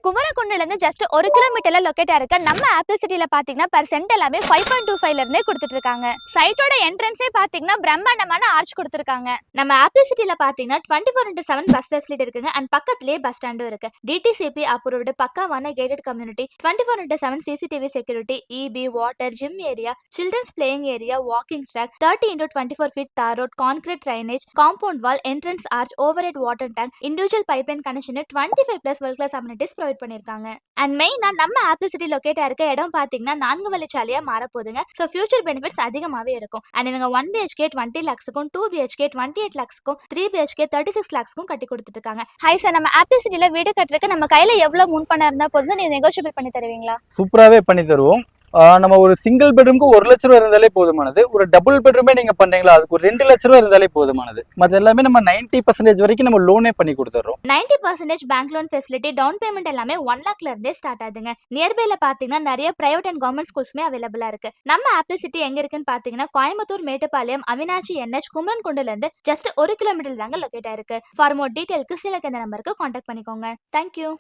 குமரகுண்டுல இருந்து ஜஸ்ட் 1 கிலோமீட்டர்ல லொகேட் ஆயிருக்க நம்ம ஆப்பிள் சிட்டில பாத்தீங்கன்னா பர் சென்ட் எல்லாமே 5.25 இருந்தே கொடுத்துட்டு இருக்காங்க. சைட்டோட என்ட்ரன்ஸே பாத்தீங்கன்னா பிரம்மாண்டமான ஆர்ச் கொடுத்திருக்காங்க. நம்ம ஆப்பிள் சிட்டில பாத்தீங்கன்னா 24/7 பஸ் ஃபெசிலிட்டி இருக்குங்க. அண்ட் பக்கத்துலயே பஸ் ஸ்டாண்டும் இருக்கு. டிடிசிபி அப்ரூவ்டு பக்காவான gated community, 24/7 CCTV security, EB, water, gym area, children's playing area, walking track, 30x24 feet தார் road, concrete drainage, compound wall, entrance arch, overhead water tank, individual pipeline connection, 25+ world class amenities provide பண்ணிருக்காங்க. And மெயினா நம்ம apple city locate இருக்க இடம் பாத்தீங்கன்னா 4 வழிச்சாலையா மாற போகுதுங்க. So future benefits அதிகமாவே இருக்கும். அண்ட் இவங்க 1 BHK 20 lakhsக்கும், 2 BHK 28 lakhsக்கும், 3 BHK 36 lakhsக்கும் கட்டி கொடுத்துட்டு இருக்காங்க. ஹை சார், நம்ம ஆப்பிள் சிட்டில வீடு கட்டுறதுக்கு நம்ம கையில எவ்வளவு மூன் பணம் இருந்தா போதும், நீங்க நெகோஷியபிள் பண்ணி தருவீங்களா? சூப்பராகவே பண்ணி தருவோம். நம்ம ஒரு சிங்கிள் பெட்ரூமுக்கு 1 லட்ச ரூபா இருந்தாலே போதுமானது. ஒரு டபுள் பெட்ரூமே நீங்க பண்றீங்களா, அதுக்கு ஒரு 2 லட்ச ரூபா இருந்தாலே போதுமானது. மற்ற எல்லாமே நம்ம 90% வரைக்கும் நம்ம லோனே பண்ணி கொடுத்துறோம். 90% bank loan facility, down payment எல்லாமே 1 lakhல இருந்தே ஸ்டார்ட் ஆகுதுங்க. நியர்பைல பாத்தீங்கன்னா நிறைய பிரைவேட் அண்ட் கவர்மெண்ட் ஸ்கூல்ஸ்மே அவைலபிளா இருக்கு. நம்ம ஆப்பிள் சிட்டி எங்க இருக்குன்னு பாத்தீங்கன்னா கோயம்புத்தூர், மேட்டுப்பாளையம், அவினாச்சி NH, குமரன்குண்டுல இருந்து ஜஸ்ட் 1 கிலோமீட்டர் தாங்க லொகேட் ஆயிருக்கு. ஃபார் மோர் டீடைல்க்கு கீழே இருக்க நம்பருக்கு கான்டாக்ட் பண்ணிக்கோங்க. தேங்க்யூ.